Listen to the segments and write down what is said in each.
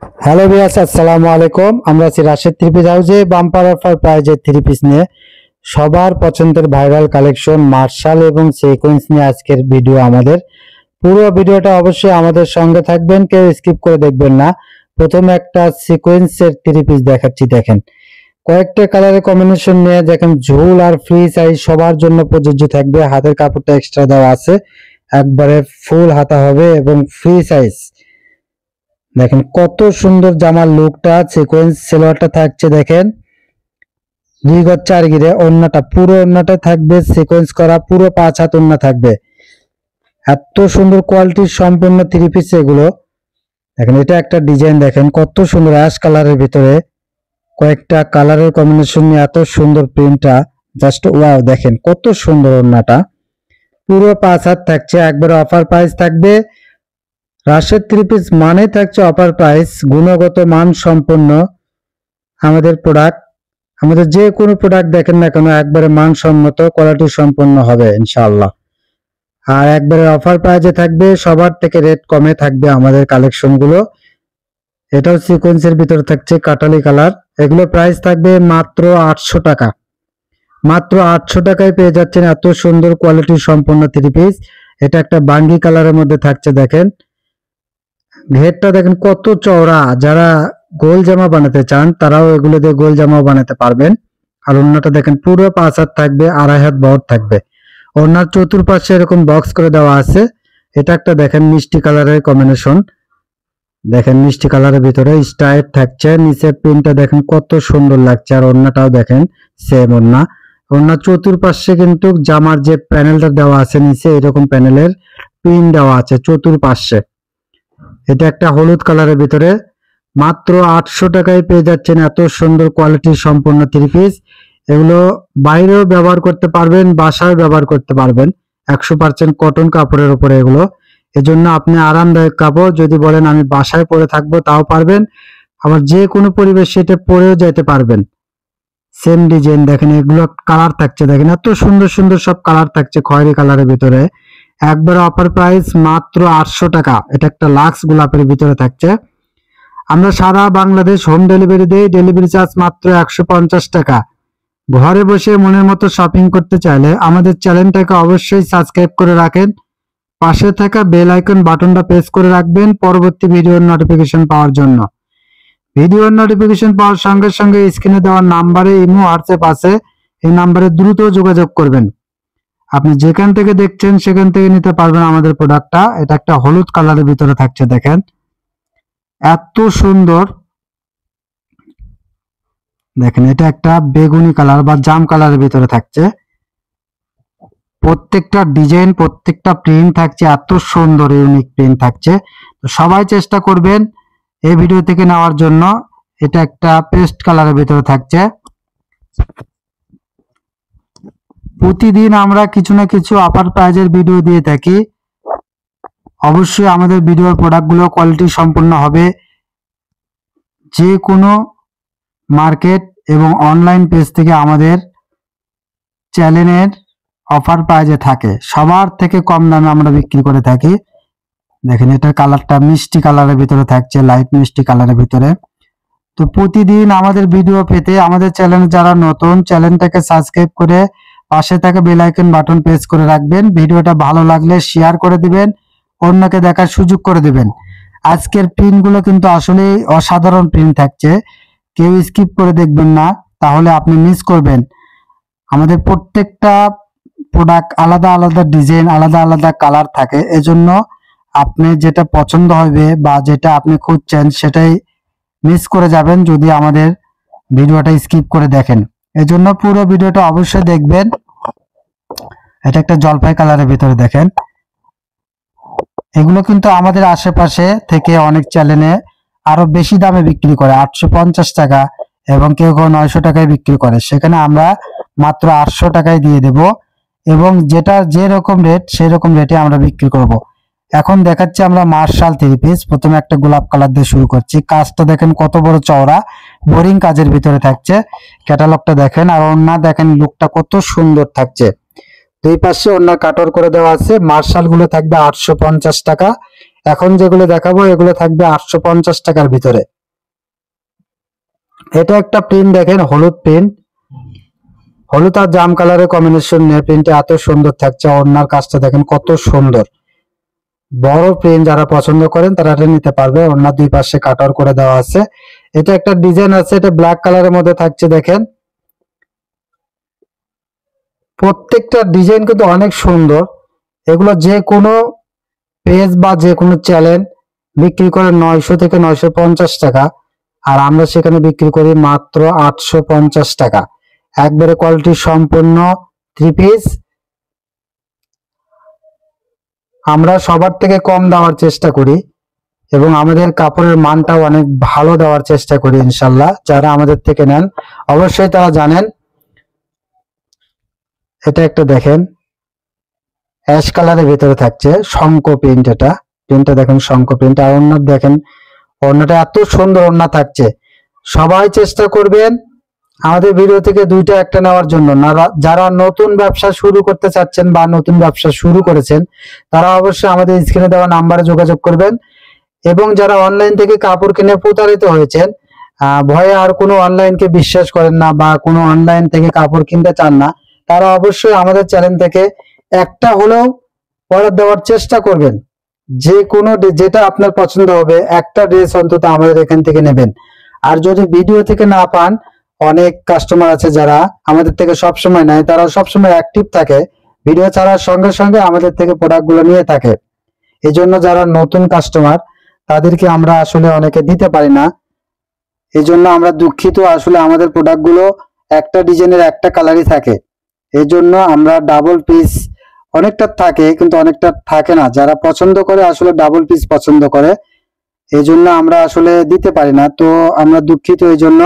Hello viewers, আসসালামু আলাইকুম। আমরা আছি রাশেদ থ্রি পিস হাউসে বাম্পার অফার প্রাইজে থ্রি পিস নিয়ে সবার পছন্দের ভাইরাল কালেকশন মার্শাল এবং সিকোয়েন্স নিয়ে আজকের ভিডিও আমাদের। পুরো ভিডিওটা অবশ্যই আমাদের সঙ্গে থাকবেন, কেউ স্কিপ করে দেখবেন না। প্রথমে একটা সিকোয়েন্সের থ্রি পিস দেখাচ্ছি, দেখেন কয়েকটা কালারের কম্বিনেশন নিয়ে, দেখেন ঝুল আর ফ্রি সাইজ সবার জন্য প্রযোজ্য থাকবে। হাতের কাপড়টা এক্সট্রা দেওয়া আছে, একবারে ফুল হাতা হবে এবং ফ্রি সাইজ। দেখেন কত সুন্দর জামার লুকটা, সিকোয়েন্স সালোয়ারটা থাকছে, দেখেন 2 গজ 4 গিরে। ওড়নাটা পুরো ওড়নাটা থাকবে সিকোয়েন্স করা, পুরো 5 হাত ওড়না থাকবে। এত সুন্দর কোয়ালিটির সম্পূর্ণ থ্রি পিস এগুলো। দেখেন এটা একটা ডিজাইন, দেখেন কত সুন্দর অ্যাশ কালারের ভিতরে কয়েকটা কালারের কম্বিনেশন নিয়ে এত সুন্দর প্রিন্টটা, জাস্ট ওয়াও। দেখেন কত সুন্দর ওড়নাটা, পুরো 5 হাত থাকছে, একবার অফার প্রাইস থাকবে। রাশেদ থ্রি পিস মানে থাকছে অফার প্রাইস, গুণগত মান সম্পন্ন আমাদের প্রোডাক্ট। আমাদের যে কোনো প্রোডাক্ট দেখেন না কেন একবারে মানসম্মত কোয়ালিটি সম্পন্ন হবে ইনশাআল্লাহ। আর একবারে অফার প্রাইসে থাকবে, সবার থেকে রেট কমে থাকবে আমাদের কালেকশন গুলো। এটাও সিকোয়েন্সের ভিতরে থাকছে কাটালি কালার, এগুলো প্রাইস থাকবে মাত্র 800 টাকা। মাত্র 800 টাকায় পেয়ে যাচ্ছেন এত সুন্দর কোয়ালিটি সম্পন্ন থ্রি পিস। এটা একটা বাঙ্গি কালারের মধ্যে থাকছে, দেখেন ঘেরটা দেখেন কত চওড়া। যারা গোল জামা বানাতে চান তারাও এগুলো দিয়ে গোল জামাও বানাতে পারবেন। আর ওড়নাটা দেখেন পুরো 5 হাত থাকবে, 2.5 হাত বহর থাকবে। ওড়নার চতুর্পাশে এরকম বক্স করে দেওয়া আছে। এটা একটা দেখেন মিষ্টি কালারের কম্বিনেশন, দেখেন মিষ্টি কালারের ভিতরে স্টাইপ থাকছে। নিচে প্রিন্টটা দেখেন কত সুন্দর লাগছে, আর ওড়নাটাও দেখেন সেম ওড়না। ওড়নার চতুর্পাশে কিন্তু জামার যে প্যানেলটা দেওয়া আছে নিচে এরকম প্যানেলের প্রিন্ট দেওয়া আছে চতুর্পাশে। এটা একটা হলুদ কালারের ভিতরে, মাত্র 800 টাকায় পেয়ে যাচ্ছেন এত সুন্দর কোয়ালিটির সম্পূর্ণ থ্রি পিস। এগুলো বাইরেও ব্যবহার করতে পারবেন, বাসায় ব্যবহার করতে পারবেন। 100% কটন কাপড়ের উপরে এগুলো, এজন্য আপনি আরামদায়ক কাপড়। যদি বলেন আমি বাসায় পরে থাকবো তাও পারবেন, আবার যে কোনো পরিবেশ সেটা পরেও যেতে পারবেন। সেম ডিজাইন দেখেন, এগুলো কালার থাকছে, দেখেন এত সুন্দর সুন্দর সব কালার থাকছে খয়েরি কালারের ভিতরে। একবার অফার প্রাইস মাত্র 800 টাকা। এটা একটা লাক্স গোলাপের ভিতরে থাকছে। আমরা সারা বাংলাদেশ হোম ডেলিভারি দেই, ডেলিভারি চার্জ মাত্র 150 টাকা। ঘরে বসে মনের মতো শপিং করতে চাইলে আমাদের চ্যানেলটাকে অবশ্যই সাবস্ক্রাইব করে রাখেন, পাশে থাকা বেল আইকন বাটনটা প্রেস করে রাখবেন পরবর্তী ভিডিওর নোটিফিকেশন পাওয়ার জন্য। ভিডিওর নোটিফিকেশন পাওয়ার সঙ্গে সঙ্গে স্ক্রিনে দেওয়া নাম্বারে ইমো হোয়াটসঅ্যাপ আছে, এই নাম্বারে দ্রুত যোগাযোগ করবেন। আপনি যেখান থেকে দেখছেন সেখান থেকে নিতে পারবেন আমাদের প্রোডাক্টটা। এটা একটা হলুদ কালারের ভিতরে থাকছে, দেখেন এত সুন্দর। দেখেন এটা একটা বেগুনি কালার বা জাম কালারের ভিতরে থাকছে। প্রত্যেকটা ডিজাইন প্রত্যেকটা প্রিন্ট থাকছে এত সুন্দর, ইউনিক প্রিন্ট থাকছে। তো সবাই চেষ্টা করবেন এই ভিডিও থেকে নেওয়ার জন্য। এটা একটা পেস্ট কালারের ভিতরে থাকছে। প্রতিদিন আমরা কিছু না কিছু অফার প্রাইজের ভিডিও দিয়ে থাকি। অবশ্যই আমাদের ভিডিওর প্রোডাক্টগুলো কোয়ালিটি সম্পন্ন হবে। যে কোনো মার্কেট এবং অনলাইন পেজ থেকে আমাদের চ্যানেলের অফার প্রাইজে থাকে, সবার থেকে কম দামে আমরা বিক্রি করে থাকি। দেখেন এটার কালারটা মিষ্টি কালারের ভিতরে থাকছে, লাইট মিষ্টি কালারের ভিতরে। তো প্রতিদিন আমাদের ভিডিও পেতে আমাদের চ্যানেল যারা নতুন, চ্যানেলটাকে সাবস্ক্রাইব করে পাশে থাকা বেল আইকন বাটন প্রেস করে রাখবেন। ভিডিওটা ভালো লাগলে শেয়ার করে দিবেন, অন্যকে দেখার সুযোগ করে দিবেন। আজকের প্রিন্টগুলো কিন্তু আসলে অসাধারণ প্রিন্ট থাকছে, কেউ স্কিপ করে দেখবেন না, তাহলে আপনি মিস করবেন। আমাদের প্রত্যেকটা প্রোডাক্ট আলাদা আলাদা ডিজাইন, আলাদা আলাদা কালার থাকে, এজন্য আপনি যেটা পছন্দ হবে বা যেটা আপনি খুঁজছেন সেটাই মিস করে যাবেন যদি আমাদের ভিডিওটা স্কিপ করে দেখেন। এজন্য পুরো ভিডিওটা অবশ্যই দেখবেন। এটা একটা জলপাই কালারের ভিতরে, দেখেন এগুলো কিন্তু আমাদের আশেপাশে থেকে অনেক চ্যানেলে আরো বেশি দামে বিক্রি করে, 850 টাকা এবং কেউ কেউ 900 টাকায় বিক্রি করে। সেখানে আমরা মাত্র 800 টাকায় দিয়ে দেব, এবং যেটা যেরকম রেট সেরকম রেটে আমরা বিক্রি করব। এখন দেখাচ্ছি আমরা মার্শাল থ্রি পিস। প্রথমে একটা গোলাপ কালার দিয়ে শুরু করছি। কাজটা দেখেন কত বড় চওড়া, বোরিং কাজের ভিতরে থাকছে। ক্যাটালগটা দেখেন, আর ওড়না দেখেন লুকটা কত সুন্দর থাকছে। দুই পাশে ওড়না কাটর করে দেওয়া আছে। মার্শাল গুলো থাকবে 850 টাকা। এখন যেগুলো দেখাবো এগুলো থাকবে 850 টাকার ভিতরে। এটা একটা প্রিন্ট দেখেন, হলুদ প্রিন্ট, হলুদ আর জাম কালারের কম্বিনেশন নিয়ে প্রিন্টটা এত সুন্দর থাকছে। ওড়নার কাজটা দেখেন কত সুন্দর, বড় প্রিন্ট যারা পছন্দ করেন তারা এটা নিতে পারবে। ওড়নার দুই পাশে কাটার করে দেওয়া আছে। এটা একটা ডিজাইন আছে, এটা ব্ল্যাক কালারের মধ্যে থাকছে। দেখেন প্রত্যেকটা ডিজাইন কিন্তু অনেক সুন্দর। এগুলো যে কোনো পেজ বা যে কোনো চ্যানেল বিক্রি করে 900 থেকে 950 টাকা, আর আমরা সেখানে বিক্রি করি মাত্র 850 টাকা। একবারে কোয়ালিটি সম্পন্ন থ্রি পিস। আমরা সবার থেকে কম দেওয়ার চেষ্টা করি এবং আমাদের কাপড়ের মানটাও অনেক ভালো দেওয়ার চেষ্টা করি ইনশাল্লাহ। যারা আমাদের থেকে নেন অবশ্যই তারা জানেন। এটা একটা দেখেন অ্যাশ কালারের ভিতরে থাকছে শঙ্খ প্রিন্ট। এটা প্রিন্টটা দেখেন শঙ্খ প্রিন্ট। আর ওড়না দেখেন, ওড়নাটা এত সুন্দর ওড়না থাকছে। সবাই চেষ্টা করবেন আমাদের ভিডিও থেকে দুইটা একটা নেওয়ার জন্য। যারা নতুন ব্যবসা শুরু করতে চাচ্ছেন বা নতুন ব্যবসা শুরু করেছেন তারা অবশ্যই আমাদের স্ক্রিনে দেওয়া নাম্বারে যোগাযোগ করবেন। এবং যারা অনলাইন থেকে কাপড় কিনে প্রতারিত হয়েছেন, ভয়ে আর কোনো অনলাইনকে বিশ্বাস করেন না বা কোনো অনলাইন থেকে কাপড় কিনতে চান না, তারা অবশ্যই আমাদের চ্যানেল থেকে একটা হলেও অর্ডার দেওয়ার চেষ্টা করবেন। যে কোনো যেটা আপনার পছন্দ হবে একটা ড্রেস অন্তত আমাদের এখান থেকে নেবেন। আর যদি ভিডিও থেকে না পান, অনেক কাস্টমার আছে যারা আমাদের থেকে সবসময় নেয়, তারা সবসময় অ্যাক্টিভ থাকে, ভিডিও ছাড়ার সঙ্গে সঙ্গে আমাদের থেকে প্রোডাক্টগুলো নিয়ে থাকে। এই জন্য যারা নতুন কাস্টমার তাদেরকে আমরা আসলে অনেকে দিতে পারি না, এই জন্য আমরা দুঃখিত। আসলে আমাদের প্রোডাক্টগুলো একটা ডিজাইনের একটা কালারই থাকে, এই জন্য আমরা ডাবল পিস অনেকটা থাকে কিন্তু অনেকটা থাকে না। যারা পছন্দ করে আসলে ডাবল পিস পছন্দ করে, এই জন্য আমরা আসলে দিতে পারি না। তো আমরা দুঃখিত এই জন্য।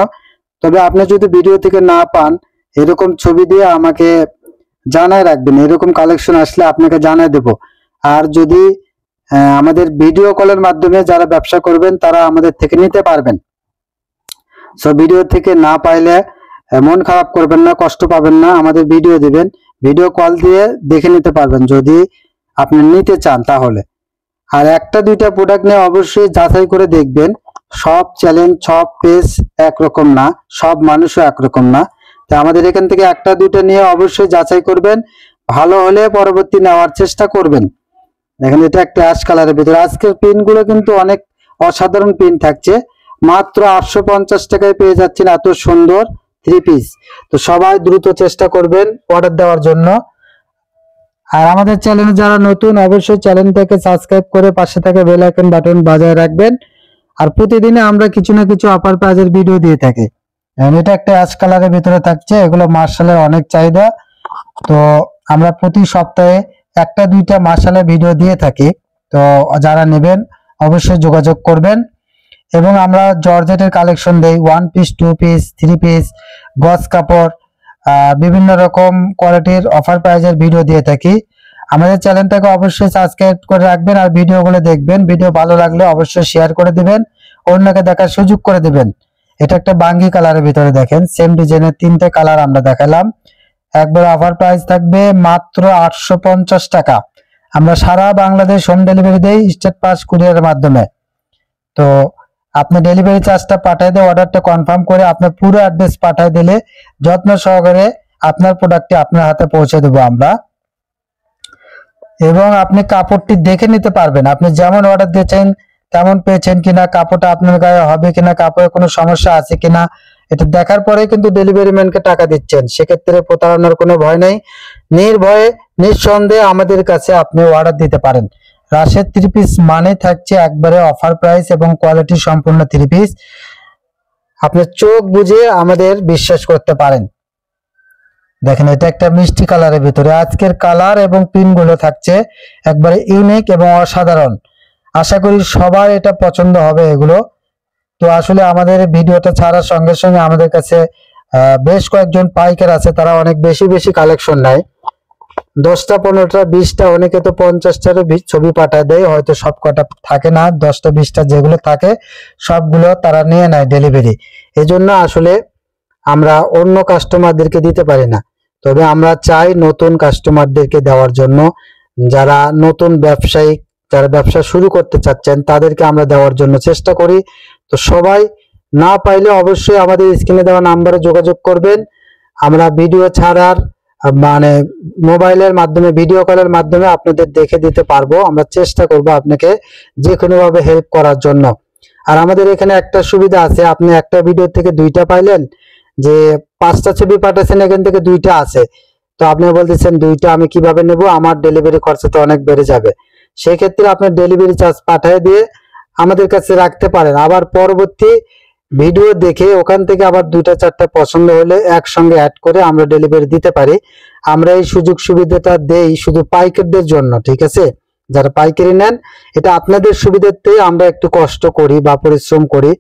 তবে আপনি যদি ভিডিও থেকে না পান, এরকম ছবি দিয়ে আমাকে জানায় রাখবেন, এরকম কালেকশন আসলে আপনাকে জানায় দেব। আর যদি আমাদের ভিডিও কলের মাধ্যমে যারা ব্যবসা করবেন তারা আমাদের থেকে নিতে পারবেন। সো ভিডিও থেকে না পাইলে মন খারাপ করবেন না, কষ্ট পাবেন না, আমাদের ভিডিও দিবেন, ভিডিও কল দিয়ে দেখে নিতে পারবেন যদি আপনি নিতে চান তাহলে। আর একটা দুইটা প্রোডাক্ট নিয়ে অবশ্যই যাচাই করে দেখবেন। সব চ্যালেঞ্জ সব পেজ একরকম না, সব মানুষও একরকম না। তো আমাদের এখান থেকে একটা দুইটা নিয়ে অবশ্যই যাচাই করবেন, ভালো হলে পরবর্তী নেওয়ার চেষ্টা করবেন। দেখেন এটা একটা অ্যাশ কালারের ভিতরে। আজকের পিন গুলো কিন্তু অনেক অসাধারণ পিন থাকছে। মাত্র 850 টাকায় পেয়ে যাচ্ছেন এত সুন্দর থ্রি পিস। তো সবাই দ্রুত চেষ্টা করবেন অর্ডার দেওয়ার জন্য। আর আমাদের চ্যানেলে যারা নতুন অবশ্যই চ্যানেলটাকে সাবস্ক্রাইব করে পাশে থাকা বেল আইকন বাটন বাজায় রাখবেন। আর প্রতিদিনে আমরা কিছু না কিছু অফার প্রাইজের ভিডিও দিয়ে থাকি। এটা একটা অ্যাশ কালারের ভিতরে থাকছে, এগুলো মার্শালের অনেক চাহিদা। তো আমরা প্রতি সপ্তাহে একটা দুইটা মার্শালের ভিডিও দিয়ে থাকি। তো যারা নেবেন অবশ্যই যোগাযোগ করবেন। এবং আমরা জর্জেটের কালেকশন দেই, one piece, two piece, three piece, গজ কাপড়, বিভিন্ন রকম কোয়ালিটির অফার প্রাইজের ভিডিও দিয়ে থাকি। আমাদের চ্যানেলটাকে অবশ্যই সাবস্ক্রাইব করে রাখবেন আর ভিডিওগুলো দেখবেন। ভিডিও ভালো লাগলে অবশ্যই শেয়ার করে দিবেন, অন্যকে দেখার সুযোগ করে দিবেন। এটা একটা বাঙ্গি কালারের ভিতরে দেখেন সেম ডিজাইনের তিনটে কালার আমরা দেখালাম। একবার অফার প্রাইস থাকবে মাত্র 850 টাকা। আমরা সারা বাংলাদেশ হোম ডেলিভারি দেই স্টেট পাস কুরিয়ারের মাধ্যমে। তো আপনি ডেলিভারি চার্জটা পাঠিয়ে দিয়ে অর্ডারটা কনফার্ম করে আপনার পুরো অ্যাড্রেস পাঠিয়ে দিলে যত্ন সহকারে আপনার প্রোডাক্টটি আপনার হাতে পৌঁছে দেবো আমরা। এবং আপনি কাপড়টি দেখে নিতে পারবেন, আপনি যেমন অর্ডার দিয়েছেন তেমন পেয়েছেন কিনা, কাপড়টা আপনার গায়ে হবে কিনা, কাপড়ে কোনো সমস্যা আছে কিনা, এটা দেখার পরে কিন্তু ডেলিভারি ম্যানকে টাকা দিচ্ছেন। সেক্ষেত্রে প্রতারণার কোনো ভয় নেই, নির্ভয়ে নিঃসন্দেহে আমাদের কাছে আপনি অর্ডার দিতে পারেন। রাশেদ থ্রি পিস মানে থাকছে একবারে অফার প্রাইস এবং কোয়ালিটি সম্পূর্ণ থ্রি পিস। আপনি চোখ বুঝে আমাদের বিশ্বাস করতে পারেন। দেখেন এটা একটা মিষ্টি কালারের ভিতরে আজকের কালার এবং পিন গুলো থাকছে একবারে ইউনিক এবং অসাধারণ। আশা করি সবার এটা পছন্দ হবে এগুলো। তো আসলে আমাদের ভিডিওটা ছাড়ার সঙ্গে সঙ্গে আমাদের কাছে বেশ কয়েকজন পাইকার আছে, তারা অনেক বেশি বেশি কালেকশন নেয়, 10টা 15টা 20টা, অনেকে তো 50টারও ছবি পাঠায় দেয়, হয়তো সব কটা থাকে না, 10টা 20টা যেগুলো থাকে সবগুলো তারা নিয়ে নেয় ডেলিভারি। এই জন্য আসলে আমরা অন্য কাস্টমারদেরকে দিতে পারি না। তবে আমরা চাই নতুন কাস্টমারদেরকে দেওয়ার জন্য, যারা নতুন ব্যবসায়িক যারা ব্যবসা শুরু করতে চাচ্ছেন তাদেরকে আমরা দেওয়ার জন্য চেষ্টা করি। তো সবাই না পাইলে অবশ্যই আমাদের স্ক্রিনে দেওয়া নাম্বারে যোগাযোগ করবেন। আমরা ভিডিও ছাড়ার মানে মোবাইলের মাধ্যমে, ভিডিও কলের মাধ্যমে আপনাদের দেখে দিতে পারবো। আমরা চেষ্টা করব আপনাকে যে কোনো ভাবে হেল্প করার জন্য। আর আমাদের এখানে একটা সুবিধা আছে, আপনি একটা ভিডিও থেকে দুইটা পাইলেন, যে 5টা ছবি পাঠাচ্ছেন এখান থেকে 2টা আছে, তো আপনি বলতেছেন 2টা আমি কিভাবে নেব, আমার ডেলিভারি খরচা তো অনেক বেড়ে যাবে। সেই ক্ষেত্রে আপনার ডেলিভারি চার্জ পাঠিয়ে দিয়ে আমাদের কাছে রাখতে পারেন। আবার পরবর্তী ভিডিও দেখে ওখান থেকে আবার 2টা 4টা পছন্দ হলে একসঙ্গে অ্যাড করে আমরা ডেলিভারি দিতে পারি। আমরা এই সুযোগ সুবিধাটা দেই শুধু পাইকারদের জন্য, ঠিক আছে? যারা পাইকারি নেন, এটা আপনাদের সুবিধার্থে আমরা একটু কষ্ট করি বা পরিশ্রম করি।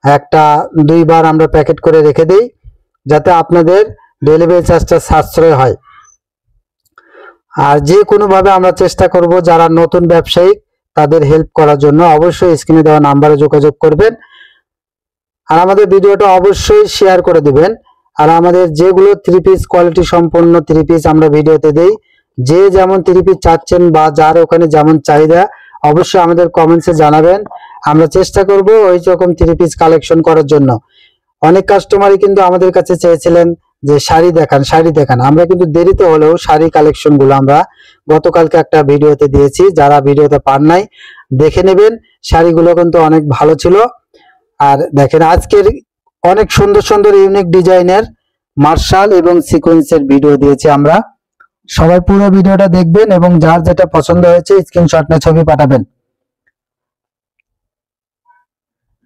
একটা 2বার আমরা প্যাকেট করে রেখে দেই যাতে আপনাদের ডেলিভারি চার্জটা সাশ্রয় হয়। আর যে কোনো ভাবে আমরা চেষ্টা করব যারা নতুন ব্যবসায়ী তাদের হেল্প করার জন্য। অবশ্যই স্ক্রিনে দেওয়া নাম্বারে যোগাযোগ করবেন আর আমাদের ভিডিওটা অবশ্যই শেয়ার করে দিবেন। আর আমাদের যেগুলো 3 পিস কোয়ালিটি সম্পন্ন 3 পিস আমরা ভিডিওতে দেই, যে যেমন 3 পিস চাচ্ছেন বা যার ওখানে যেমন চাহিদা অবশ্যই আমাদের কমেন্টসে জানাবেন। আমরা চেষ্টা করব ওই রকম 3 পিস কালেকশন করার জন্য। অনেক কাস্টমারই কিন্তু আমাদের কাছে চেয়েছিলেন যে শাড়ি দেখান, শাড়ি দেখান। আমরা কিন্তু দেরিতে হলেও শাড়ি কালেকশন গুলো আমরা গতকালকে একটা ভিডিওতে দিয়েছি, যারা ভিডিওতে পান নাই দেখে নেবেন। শাড়িগুলো কিন্তু অনেক ভালো ছিল। আর দেখেন আজকের অনেক সুন্দর সুন্দর ইউনিক ডিজাইনের মার্শাল এবং সিকোয়েন্সের ভিডিও দিয়েছি আমরা। সবাই পুরো ভিডিওটা দেখবেন এবং যার যেটা পছন্দ হয়েছে স্ক্রিনশট নিয়ে ছবি পাঠাবেন।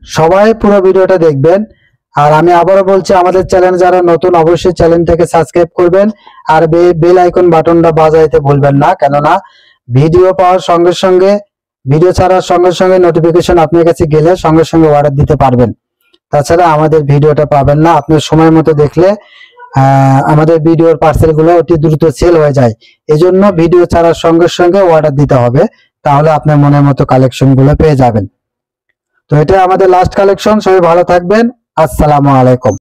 সবাই পুরো ভিডিওটা দেখবেন। আর আমি আবারও বলছি, আমাদের চ্যানেল যারা নতুন অবশ্যই চ্যানেলটাকে সাবস্ক্রাইব করবেন আর বেল আইকন বাটনটা বাজাইতে ভুলবেন না, কেননা ভিডিও পাওয়ার সঙ্গে সঙ্গে, ভিডিও ছাড়ার সঙ্গে সঙ্গে নোটিফিকেশন আপনার কাছে গেলে সঙ্গে সঙ্গে অর্ডার দিতে পারবেন। তাছাড়া আমাদের ভিডিওটা পাবেন না। আপনার সময় মতো দেখলে আমাদের ভিডিওর পার্সেল গুলো অতি দ্রুত সেল হয়ে যায়। এজন্য ভিডিও ছাড়ার সঙ্গে সঙ্গে অর্ডার দিতে হবে, তাহলে আপনার মনের মতো কালেকশন গুলো পেয়ে যাবেন। তো এটা আমাদের লাস্ট কালেকশন। সবাই ভালো থাকবেন। আসসালামু আলাইকুম।